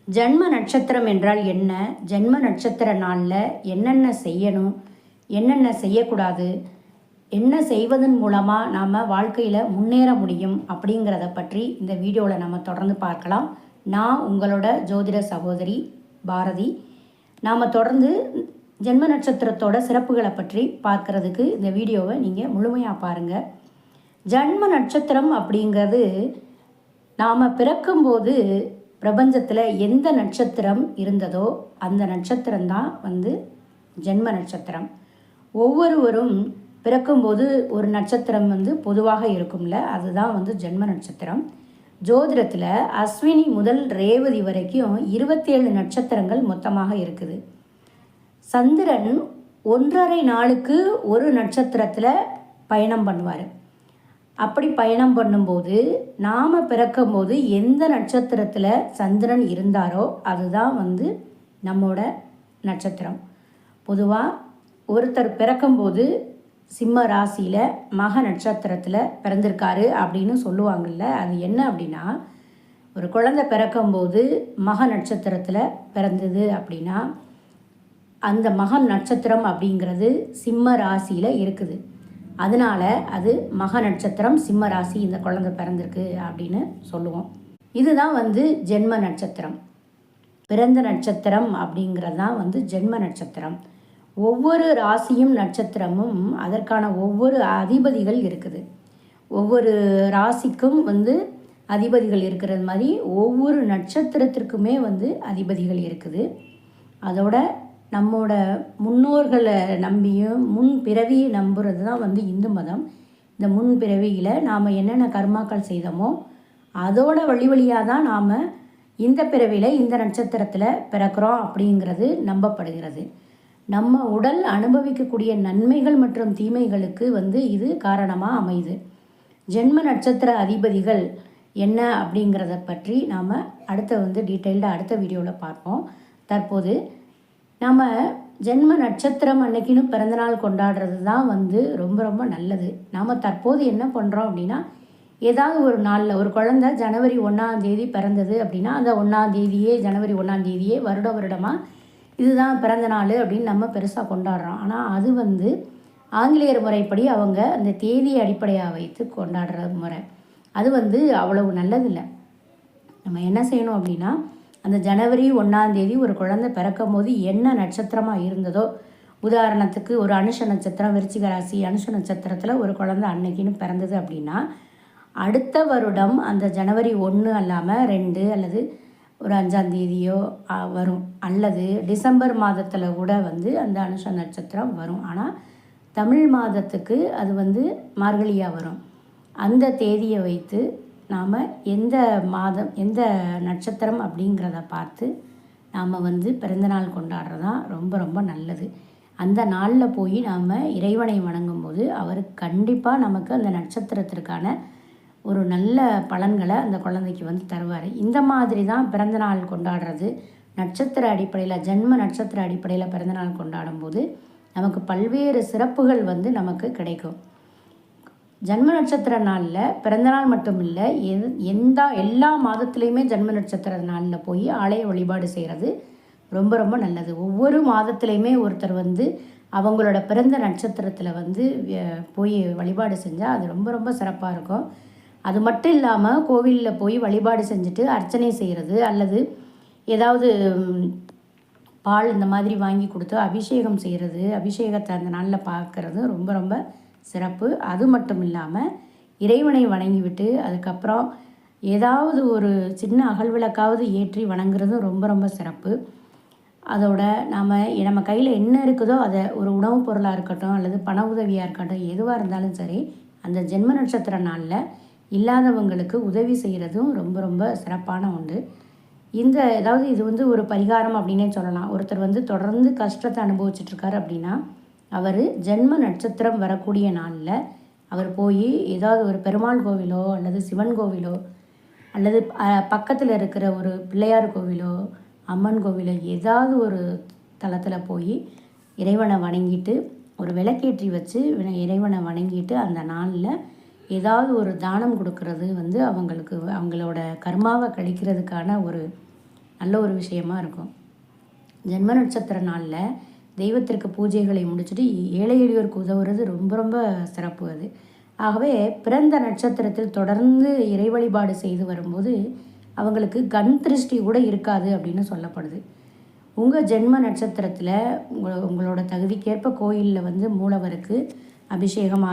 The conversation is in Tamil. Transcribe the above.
ஜன்ம நட்சத்திரம் என்றால் என்ன? ஜன்ம நட்சத்திர நாளில் என்னென்ன செய்யணும், என்னென்ன செய்யக்கூடாது, என்ன செய்வதன் மூலமாக நாம் வாழ்க்கையில் முன்னேற முடியும் அப்படிங்கிறத பற்றி இந்த வீடியோவில் நம்ம தொடர்ந்து பார்க்கலாம். நான் உங்களோட ஜோதிட சகோதரி பாரதி. நாம் தொடர்ந்து ஜென்ம நட்சத்திரத்தோட சிறப்புகளை பற்றி பார்க்கறதுக்கு இந்த வீடியோவை நீங்கள் முழுமையாக பாருங்கள். ஜன்ம நட்சத்திரம் அப்படிங்கிறது நாம் பிறக்கும்போது பிரபஞ்சத்தில் எந்த நட்சத்திரம் இருந்ததோ அந்த நட்சத்திரம்தான் ஜென்ம நட்சத்திரம். ஒவ்வொருவரும் பிறக்கும்போது ஒரு நட்சத்திரம் பொதுவாக இருக்கும்ல, அதுதான் ஜென்ம நட்சத்திரம். ஜோதிடத்தில் அஸ்வினி முதல் ரேவதி வரைக்கும் 27 நட்சத்திரங்கள் மொத்தமாக இருக்குது. சந்திரன் 1.5 நாளுக்கு ஒரு நட்சத்திரத்தில் பயணம் பண்ணுவார். அப்படி பயணம் பண்ணும்போது நாம் பிறக்கும்போது எந்த நட்சத்திரத்தில் சந்திரன் இருந்தாரோ அதுதான் நம்மோட நட்சத்திரம். பொதுவாக ஒருத்தர் பிறக்கும்போது சிம்ம ராசியில் மக நட்சத்திரத்தில் பிறந்திருக்காரு அப்படின்னு சொல்லுவாங்கள்ல, அது என்ன அப்படின்னா, ஒரு குழந்தை பிறக்கும்போது மக நட்சத்திரத்தில் பிறந்தது அப்படின்னா அந்த மக நட்சத்திரம் அப்படிங்கிறது சிம்ம ராசியில் இருக்குது. அதனால் அது மக நட்சத்திரம், சிம்ம ராசி, இந்த குழந்தை பிறந்திருக்கு அப்படின்னு சொல்லுவோம். இதுதான் ஜென்ம நட்சத்திரம். பிறந்த நட்சத்திரம் அப்படிங்கிறது தான் ஜென்ம நட்சத்திரம். ஒவ்வொரு ராசியும் நட்சத்திரமும் அதற்கான ஒவ்வொரு அதிபதிகள் இருக்குது. ஒவ்வொரு ராசிக்கும் அதிபதிகள் இருக்கிறது மாதிரி ஒவ்வொரு நட்சத்திரத்திற்குமே அதிபதிகள் இருக்குது. அதோட நம்மோட முன்னோர்களை நம்பியும் முன் பிறவியை நம்புறது தான் இந்து மதம். இந்த முன் பிறவியில் நாம் என்னென்ன கர்மாக்கள் செய்தோமோ அதோட வழியாக தான் நாம் இந்த பிறவியில் இந்த நட்சத்திரத்தில் பிறக்கிறோம் அப்படிங்கிறது நம்பப்படுகிறது. நம்ம உடல் அனுபவிக்கக்கூடிய நன்மைகள் மற்றும் தீமைகளுக்கு இது காரணமாக அமையுது. ஜென்ம நட்சத்திர அதிபதிகள் என்ன அப்படிங்கிறத பற்றி நாம் அடுத்த டீட்டெயில்டாக அடுத்த வீடியோவில் பார்ப்போம். தற்போது நம்ம ஜென்ம நட்சத்திரம் அன்னைக்குன்னு பிறந்தநாள் கொண்டாடுறது தான் ரொம்ப ரொம்ப நல்லது. நாம் தற்போது என்ன பண்ணுறோம் அப்படின்னா, ஏதாவது ஒரு நாளில் ஒரு குழந்தை ஜனவரி 1ஆம் தேதி பிறந்தது அப்படின்னா அந்த 1ஆம் தேதியே ஜனவரி 1ஆம் தேதியே வருடமாக இதுதான் பிறந்த நாள் அப்படின்னு நம்ம பெருசாக கொண்டாடுறோம். ஆனால் அது ஆங்கிலேயர் முறைப்படி அவங்க அந்த தேதியை அடிப்படையாக வைத்து கொண்டாடுற முறை. அது அவ்வளவு நல்லதில்லை. நம்ம என்ன செய்யணும் அப்படின்னா, அந்த ஜனவரி 1ஆம் தேதி ஒரு குழந்தை பிறக்கும் போது என்ன நட்சத்திரமாக இருந்ததோ, உதாரணத்துக்கு ஒரு அனுஷ நட்சத்திரம், விருச்சிக ராசி அனுஷ நட்சத்திரத்தில் ஒரு குழந்தை அன்னைக்குன்னு பிறந்தது அப்படின்னா அடுத்த வருடம் அந்த ஜனவரி 1 அல்லாமல் 2 அல்லது ஒரு 5ஆம் தேதியோ வரும். அல்லது டிசம்பர் மாதத்தில் கூட அந்த அனுஷ நட்சத்திரம் வரும். ஆனால் தமிழ் மாதத்துக்கு அது மார்கழியாக வரும். அந்த தேதியை வைத்து நாம் எந்த மாதம் எந்த நட்சத்திரம் அப்படிங்கிறத பார்த்து நாம் பிறந்தநாள் கொண்டாடுறதான் ரொம்ப ரொம்ப நல்லது. அந்த நாளில் போய் நாம் இறைவனை வணங்கும்போது அவர் கண்டிப்பாக நமக்கு அந்த நட்சத்திரத்திற்கான ஒரு நல்ல பலன்களை அந்த குழந்தைக்கு தருவார். இந்த மாதிரி தான் பிறந்தநாள் கொண்டாடுறது. நட்சத்திர அடிப்படையில், ஜென்ம நட்சத்திர அடிப்படையில் பிறந்தநாள் கொண்டாடும் போது நமக்கு பல்வேறு சிறப்புகள் நமக்கு கிடைக்கும். ஜென்ம நட்சத்திர நாளில் பிறந்தநாள் மட்டும் இல்லை, எல்லா மாதத்துலேயுமே ஜென்ம நட்சத்திர நாளில் போய் ஆலய வழிபாடு செய்கிறது ரொம்ப ரொம்ப நல்லது. ஒவ்வொரு மாதத்துலேயுமே ஒருத்தர் அவங்களோட பிறந்த நட்சத்திரத்தில் போய் வழிபாடு செஞ்சால் அது ரொம்ப ரொம்ப சிறப்பாக இருக்கும். அது மட்டும் இல்லாமல் கோவிலில் போய் வழிபாடு செஞ்சுட்டு அர்ச்சனை செய்கிறது அல்லது ஏதாவது பால் இந்த மாதிரி வாங்கி கொடுத்து அபிஷேகம் செய்கிறது, அபிஷேகத்தை அந்த நாளில் பார்க்குறது ரொம்ப ரொம்ப சிறப்பு. அது மட்டும் இல்லாமல் இறைவனை வணங்கிவிட்டு அதுக்கப்புறம் ஏதாவது ஒரு சின்ன அகல்விளக்காவது ஏற்றி வணங்குறதும் ரொம்ப ரொம்ப சிறப்பு. அதோட நம்ம கையில் என்ன இருக்குதோ அதை ஒரு உணவுப் பொருளாக இருக்கட்டும் அல்லது பண உதவியாக இருக்கட்டும், எதுவாக இருந்தாலும் சரி, அந்த ஜென்ம நட்சத்திர நாளில் இல்லாதவங்களுக்கு உதவி செய்கிறதும் ரொம்ப ரொம்ப சிறப்பான ஒன்று. இது ஒரு பரிகாரம் அப்படின்னே சொல்லலாம். ஒருத்தர் தொடர்ந்து கஷ்டத்தை அனுபவிச்சிட்ருக்காரு அப்படின்னா அவர் ஜென்ம நட்சத்திரம் வரக்கூடிய நாளில் அவர் போய் ஏதாவது ஒரு பெருமாள் கோவிலோ அல்லது சிவன் கோவிலோ அல்லது பக்கத்தில் இருக்கிற ஒரு பிள்ளையார் கோவிலோ அம்மன் கோவிலோ ஏதாவது ஒரு தலத்தில் போய் இறைவனை வணங்கிட்டு ஒரு விளக்கேற்றி வச்சு இறைவனை வணங்கிட்டு அந்த நாளில் ஏதாவது ஒரு தானம் கொடுக்கறது அவங்களுக்கு அவங்களோட கர்மாவை கழிக்கிறதுக்கான ஒரு நல்ல ஒரு விஷயமா இருக்கும். ஜென்ம நட்சத்திர நாளில் தெய்வத்திற்கு பூஜைகளை முடிச்சுட்டு ஏழை எளியோருக்கு உதவுறது ரொம்ப ரொம்ப சிறப்பு அது. ஆகவே பிறந்த நட்சத்திரத்தில் தொடர்ந்து இறை வழிபாடு செய்து வரும்போது அவங்களுக்கு கண் திருஷ்டி கூட இருக்காது அப்படின்னு சொல்லப்படுது. உங்கள் ஜென்ம நட்சத்திரத்தில் உங்களோட தகுதிக்கேற்ப கோயிலில் மூலவருக்கு அபிஷேகம்